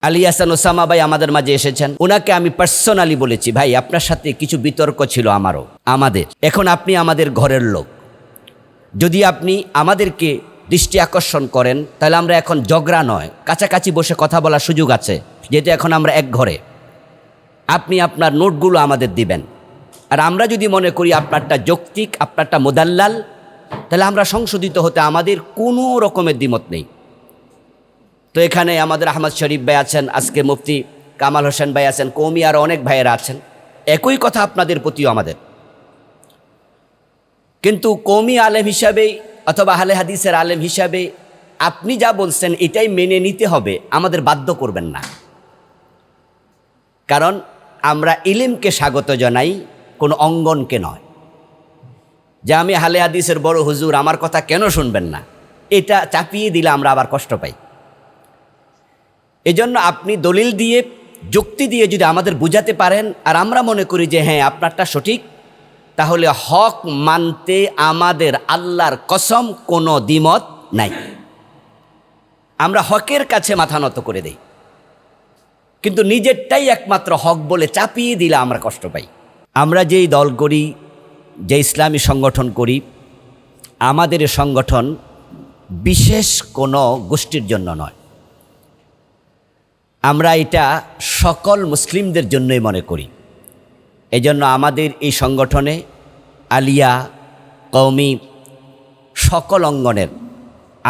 Ali Hasan Osama ভাই আমাদের মাঝে এসেছেন। ওনাকে আমি পার্সোনালি বলেছি, ভাই আপনার সাথে কিছু বিতর্ক ছিল আমাদের, এখন আপনি আমাদের ঘরের লোক, যদি আপনি আমাদেরকে দৃষ্টি আকর্ষণ করেন তাহলে আমরা এখন ঝগড়া নয়, কাছাকাছি বসে কথা বলার সুযোগ আছে, যেহেতু এখন আমরা এক ঘরে। আপনি আপনার নোটগুলো আমাদের দিবেন, আর আমরা যদি মনে করি আপনারটা যৌক্তিক, আপনারটা মোদাল্লাল, তাহলে আমরা সংশোধিত হতে আমাদের কোনো রকমের দ্বিমত নেই। তো এখানে আমাদের আহমদ শরীফ ভাই আছেন, আজকে মুফতি কামাল হোসেন ভাই আছেন, কৌমি আর অনেক ভাইয়েরা আছেন, একই কথা আপনাদের প্রতিও আমাদের। কিন্তু কৌমি আলেম হিসাবে অথবা আহলে হাদিসের আলেম হিসাবে আপনি যা বলছেন এটাই মেনে নিতে হবে, আমাদের বাধ্য করবেন না। কারণ আমরা ইলমকে স্বাগত জানাই, কোনো অঙ্গনকে নয়। যে আমি আহলে হাদিসের বড় হুজুর, আমার কথা কেন শুনবেন না, এটা চাপিয়ে দিলে আমরা আবার কষ্ট পাই। এজন্য আপনি দলিল দিয়ে, যুক্তি দিয়ে যদি আমাদের বুঝাতে পারেন, আর আমরা মনে করি যে হ্যাঁ আপনারটা সঠিক, তাহলে হক মানতে আমাদের আল্লাহর কসম কোনো দ্বিমত নাই। আমরা হকের কাছে মাথা নত করে দেই, কিন্তু নিজেরটাই একমাত্র হক বলে চাপিয়ে দিলে আমরা কষ্ট পাই। আমরা যেই দল করি, যে ইসলামী সংগঠন করি, আমাদের সংগঠন বিশেষ কোনো গোষ্ঠীর জন্য নয়, আমরা এটা সকল মুসলিমদের জন্যই মনে করি। এজন্য আমাদের এই সংগঠনে আলিয়া, কওমি সকল অঙ্গনের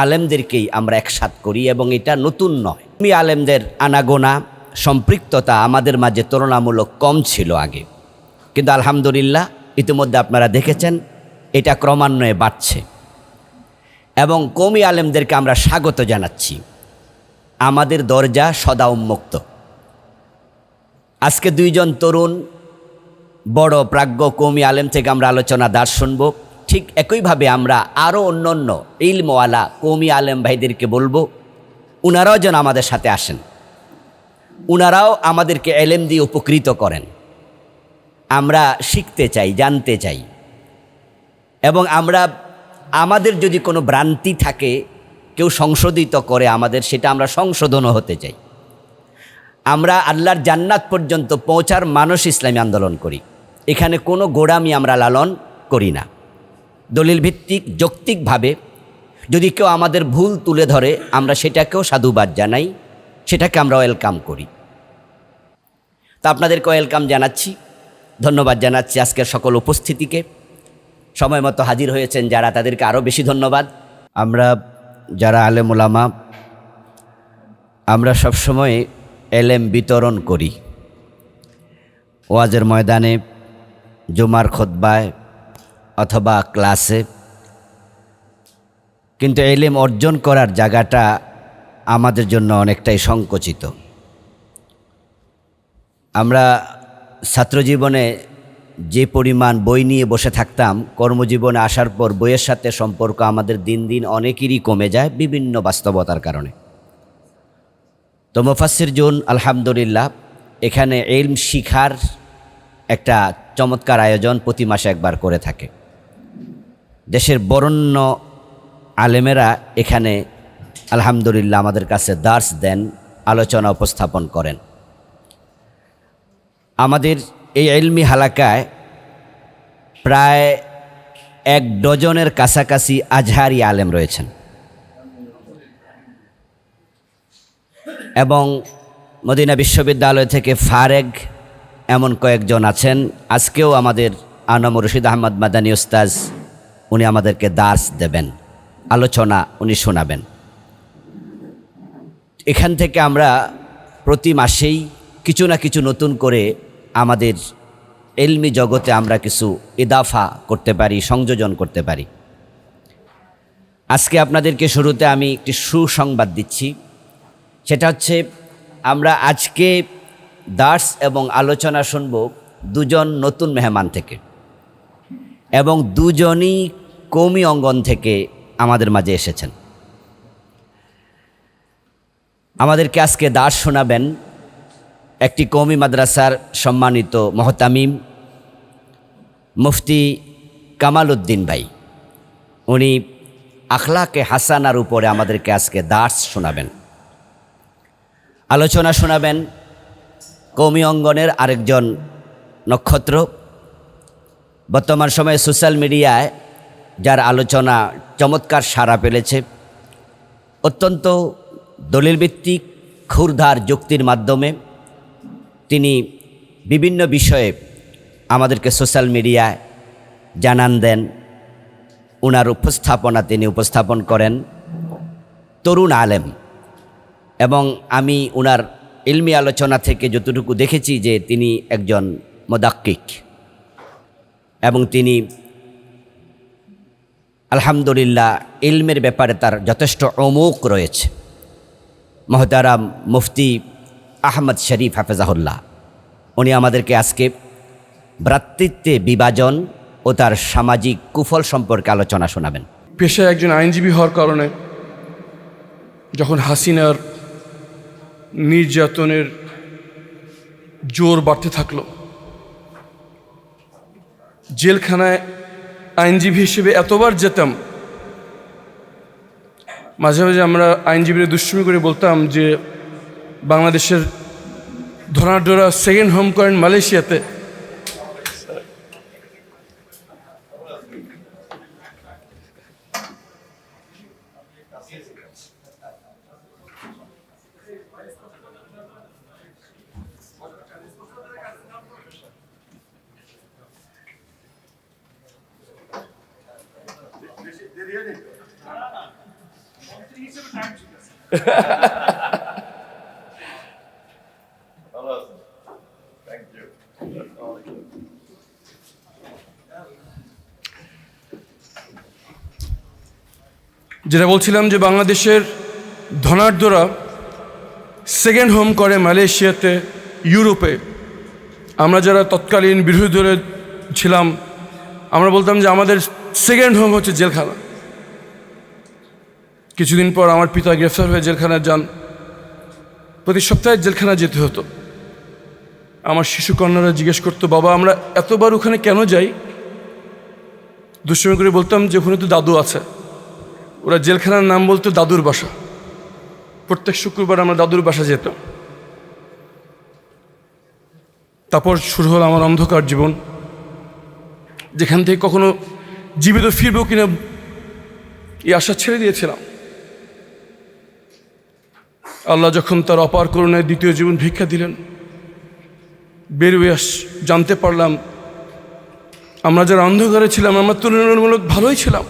আলেমদেরকেই আমরা একসাথ করি, এবং এটা নতুন নয়। কওমি আলেমদের আনাগোনা, সম্পৃক্ততা আমাদের মাঝে তুলনামূলক কম ছিল আগে, কিন্তু আলহামদুলিল্লাহ ইতিমধ্যে আপনারা দেখেছেন এটা ক্রমান্বয়ে বাড়ছে, এবং কওমি আলেমদেরকে আমরা স্বাগত জানাচ্ছি। আমাদের দরজা সদা উন্মুক্ত। আজকে দুইজন তরুণ বড় প্রাজ্ঞ কওমি আলেম থেকে আমরা আলোচনা দাস শুনব, ঠিক একইভাবে আমরা আরও অন্য ইলমওয়ালা কওমি আলেম ভাইদেরকে বলবো, উনারাও যেন আমাদের সাথে আসেন, উনারাও আমাদেরকে এলেম দিয়ে উপকৃত করেন। আমরা শিখতে চাই, জানতে চাই, এবং আমাদের যদি কোনো ভ্রান্তি থাকে, কেউ সংশোধিত করে আমাদের, সেটা আমরা সংশোধনও হতে চাই। আমরা আল্লাহর জান্নাত পর্যন্ত পৌঁছার মানুষ ইসলামী আন্দোলন করি, এখানে কোনো গোড়ামি আমরা লালন করি না। দলিল ভিত্তিক যৌক্তিকভাবে যদি কেউ আমাদের ভুল তুলে ধরে, আমরা সেটাকেও সাধুবাদ জানাই, সেটাকে আমরা ওয়েলকাম করি। তা আপনাদেরকে ওয়েলকাম জানাচ্ছি, ধন্যবাদ জানাচ্ছি আজকের সকল উপস্থিতিকে। সময় মতো হাজির হয়েছেন যারা, তাদেরকে আরও বেশি ধন্যবাদ। আমরা যারা আলেম ওলামা, আমরা সবসময় এলেম বিতরণ করি, ওয়াজের ময়দানে, জুমার খুতবায় অথবা ক্লাসে, কিন্তু এলেম অর্জন করার জায়গাটা আমাদের জন্য অনেকটাই সংকুচিত। আমরা ছাত্রজীবনে যে পরিমাণ বই নিয়ে বসে থাকতাম, কর্মজীবনে আসার পর বইয়ের সাথে সম্পর্ক আমাদের দিন দিন অনেকেরই কমে যায় বিভিন্ন বাস্তবতার কারণে। তো মুফাসসির জুন আলহামদুলিল্লাহ এখানে ইলম শিখার একটা চমৎকার আয়োজন প্রতি মাসে একবার করে থাকে। দেশের বরেণ্য আলেমেরা এখানে আলহামদুলিল্লাহ আমাদের কাছে দার্স দেন, আলোচনা উপস্থাপন করেন। আমাদের এই ইলমি হালাকায় প্রায় 1 ডজনের কাছাকাছি আজহারি আলেম রয়েছেন, এবং মদিনা বিশ্ববিদ্যালয় থেকে ফারেগ এমন কয়েকজন আছেন। আজকেও আমাদের আনম রশিদ আহমদ মাদানী উস্তাজ, উনি আমাদেরকে দার্স দেবেন, আলোচনা উনি শোনাবেন। এখান থেকে আমরা প্রতি মাসেই কিছু না কিছু নতুন করে আমাদের ইলমি জগতে আমরা কিছু ইদাফা করতে পারি, সংযোজন করতে পারি। আজকে আপনাদেরকে শুরুতে আমি একটি সুসংবাদ দিচ্ছি, সেটা হচ্ছে আমরা আজকে দার্স এবং আলোচনা শুনব 2 জন নতুন মেহমান থেকে, এবং 2 জনই কওমি অঙ্গন থেকে আমাদের মাঝে এসেছেন। আমাদেরকে আজকে দার্স শোনাবেন একটি কওমি মাদ্রাসার সম্মানিত মুহতামিম মুফতি কামাল উদ্দিন ভাই। উনি আখলাকে হাসানার উপরে আমাদেরকে আজকে দার্স শোনাবেন। আলোচনা শোনাবেন কওমি অঙ্গনের আরেকজন নক্ষত্র, বর্তমান সময়ে সোশ্যাল মিডিয়ায় যার আলোচনা চমৎকার সাড়া পেলেছে। অত্যন্ত দলিলভিত্তিক ক্ষুরধার যুক্তির মাধ্যমে তিনি বিভিন্ন বিষয়ে আমাদেরকে সোশ্যাল মিডিয়ায় জানান দেন। ওনার উপস্থাপনা তিনি উপস্থাপন করেন, তরুণ আলেম। এবং আমি ওনার ইলমি আলোচনা থেকে যতটুকু দেখেছি যে তিনি একজন মুদাক্কিক এবং তিনি আলহামদুলিল্লাহ ইলমের ব্যাপারে তার যথেষ্ট অমুক রয়েছে। মহতারাম মুফতি আহমদ শরীফ হাফেজাহুল্লাহ, উনি আমাদেরকে আজকে ভ্রাতৃত্বে বিভাজন ও তার সামাজিক কুফল সম্পর্কে আলোচনা শোনাবেন। পেশায় একজন আইনজীবী হওয়ার কারণে যখন হাসিনার নির্যাতনের জোর বাড়তে থাকলো, জেলখানায় আইনজীবী হিসেবে এতবার যেতাম, মাঝে মাঝে আমরা আইনজীবীরা দুষ্টুমি করে বলতাম যে বাংলাদেশের ধনাঢ্যরা সেকেন্ড হোম করেন মালয়েশিয়াতে। যেটা বলছিলাম যে বাংলাদেশের ধনাঢ্যরা সেকেন্ড হোম করে মালয়েশিয়াতে, ইউরোপে। আমরা যারা তৎকালীন বিরোধী দলে ছিলাম, আমরা বলতাম যে আমাদের সেকেন্ড হোম হচ্ছে জেলখানা। কিছুদিন পর আমার পিতা গ্রেফতার হয়ে জেলখানায় যান। প্রতি সপ্তাহে জেলখানা যেতে হতো। আমার শিশুকন্যারা জিজ্ঞেস করতো, বাবা আমরা এতবার ওখানে কেন যাই? দুষ্টুমি করে বলতাম যে ওখানে তো দাদু আছে। ওরা জেলখানার নাম বলতো দাদুর বাসা। প্রত্যেক শুক্রবার আমরা দাদুর বাসা যেতাম। তারপর শুরু হলো আমার অন্ধকার জীবন, যেখান থেকে কখনো জীবিত ফিরবো কিনা এই আশা ছেড়ে দিয়েছিলাম। আল্লাহ যখন তার অপার করুণায় দ্বিতীয় জীবন ভিক্ষা দিলেন, বেরিয়ে জানতে পারলাম আমরা যারা অন্ধকারে ছিলাম আমরা তুলনামূলক ভালোই ছিলাম।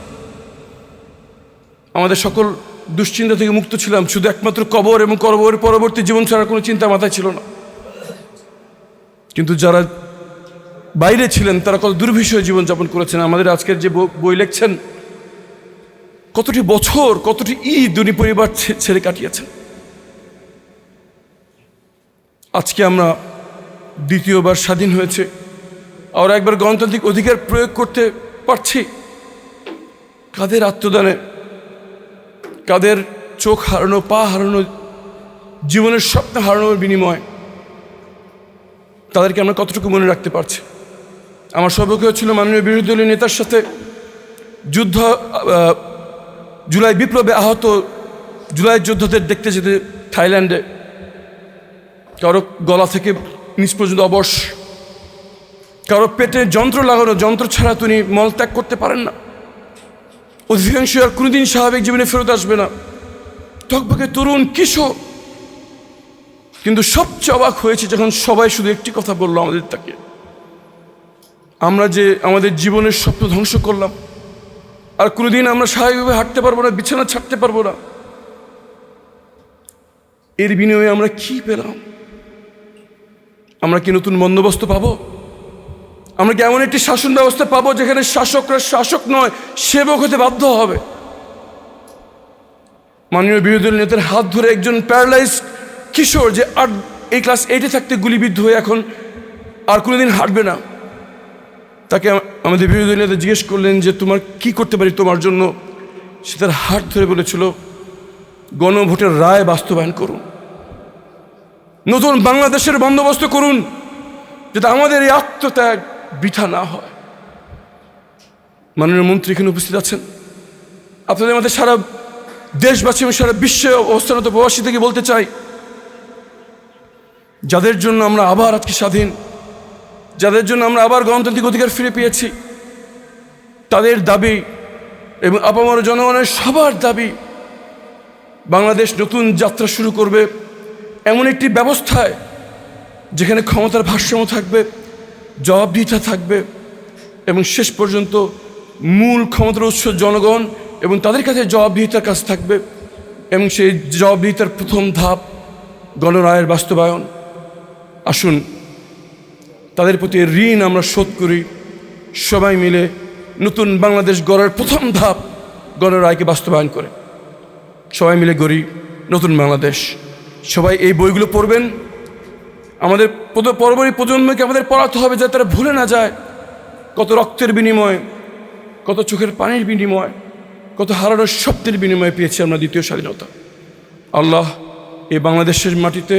আমাদের সকল দুশ্চিন্তা থেকে মুক্ত ছিলাম। শুধু একমাত্র কবর এবং কবরের পরবর্তী জীবন ছাড়া কোনো চিন্তা মাথায় ছিল না। কিন্তু যারা বাইরে ছিলেন তারা কত দুর্বিষহ জীবনযাপন করেছেন। আমাদের আজকের যে বই লিখছেন, কতটি বছর, কতটি ঈদ উনি পরিবার ছেড়ে কাটিয়েছেন। আজকে আমরা দ্বিতীয়বার স্বাধীন হয়েছে, আর একবার গণতান্ত্রিক অধিকার প্রয়োগ করতে পারছি। কাদের আত্মদানে, কাদের চোখ হারানো, পা হারানো, জীবনের স্বপ্ন হারানোর বিনিময় তাদেরকে আমরা কতটুকু মনে রাখতে পারছি। আমার সৌভাগ্য ছিল মাননীয় বিরোধী দলীয় নেতার সাথে যুদ্ধ, জুলাই বিপ্লবে আহত জুলাই যোদ্ধাদের দেখতে যেতে থাইল্যান্ডে। কারো গলা থেকে নিচ পর্যন্ত অবশ, কারো পেটে যন্ত্র লাগানো, যন্ত্র ছাড়া তিনি মল ত্যাগ করতে পারেন না। অধিকাংশ আর কোনোদিন স্বাভাবিক জীবনে ফেরত আসবে না। টকবকে তরুণ কিশোর, কিন্তু সবচেয়ে অবাক হয়েছে যখন সবাই শুধু একটি কথা বললো আমাদের তাকে, আমরা যে আমাদের জীবনের স্বপ্ন ধ্বংস করলাম, আর কোনোদিন আমরা স্বাভাবিকভাবে হাঁটতে পারবো না, বিছানা ছাড়তে পারবো না। এর বিনিময়ে আমরা কি পেলাম? আমরা কি নতুন বন্দোবস্ত পাবো? আমরা কি এমন একটি শাসন ব্যবস্থা পাবো যেখানে শাসকরা শাসক নয়, সেবক হতে বাধ্য হবে? মাননীয় বিরোধী দল নেতার হাত ধরে একজন প্যারালাইজড কিশোর, যে এই ক্লাস 8-এ থাকতে গুলিবিদ্ধ হয়ে এখন আর কোনোদিন হাঁটবে না, তাকে আমাদের বিরোধী দল নেতা জিজ্ঞেস করলেন যে তোমার কি করতে পারি তোমার জন্য? সে তার হাত ধরে বলেছিল, গণভোটের রায় বাস্তবায়ন করুন, নতুন বাংলাদেশের বন্দোবস্ত করুন, যাতে আমাদের এই আত্মত্যাগ বৃথা না হয়। মাননীয় মন্ত্রী এখানে উপস্থিত আছেন, আপনাদের মধ্যে সারা দেশবাসী এবং সারা বিশ্বে অবস্থানত প্রবাসী থেকে বলতে চাই, যাদের জন্য আমরা আবার আজকে স্বাধীন, যাদের জন্য আমরা আবার গণতান্ত্রিক অধিকার ফিরে পেয়েছি, তাদের দাবি এবং আপামর জনগণের সবার দাবি, বাংলাদেশ নতুন যাত্রা শুরু করবে এমন একটি ব্যবস্থায় যেখানে ক্ষমতার ভারসাম্য থাকবে, জবাবদিহিতা থাকবে এবং শেষ পর্যন্ত মূল ক্ষমতার উৎস জনগণ এবং তাদের কাছে জবাবদিহিতার কাজ থাকবে। এবং সেই জবাবদিহিতার প্রথম ধাপ গণরায়ের বাস্তবায়ন। আসুন তাদের প্রতি ঋণ আমরা শোধ করি, সবাই মিলে নতুন বাংলাদেশ গড়ার প্রথম ধাপ গণরায়কে বাস্তবায়ন করে সবাই মিলে গড়ি নতুন বাংলাদেশ। সবাই এই বইগুলো পড়বেন, আমাদের পরবর্তী প্রজন্মকে আমাদের পড়াতে হবে যাতে তারা ভুলে না যায় কত রক্তের বিনিময়ে, কত চোখের পানির বিনিময়, কত হারানোর শব্দের বিনিময়ে পেয়েছি আমরা দ্বিতীয় স্বাধীনতা। আল্লাহ এই বাংলাদেশের মাটিতে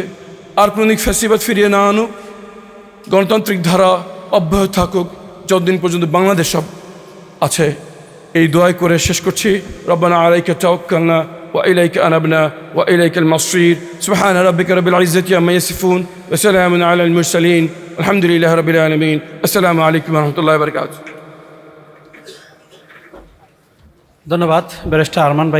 আর কোনো ফ্যাসিবাদ ফিরিয়ে না আনুক, গণতান্ত্রিক ধারা অব্যাহত থাকুক যতদিন পর্যন্ত বাংলাদেশ সব আছে। এই দোয়াই করে শেষ করছি। রব্বানা আলাইকা তাওয়াক্কালনা ওয়া ইলাইকা আনাবনা ওয়া ইলাইকাল মাসির। সুবহানা রাব্বিকা রাব্বিল ইজ্জাতি আম্মা ইয়াসিফুন ওয়া সালামুন আলাল মুরসালিন আলহামদুলিল্লাহি রাব্বিল আলামিন। আসসালামু আলাইকুম ওয়া রাহমাতুল্লাহি ওয়া বারাকাতুহু। ধন্যবাদ ব্যারিস্টার আরমান ভাই।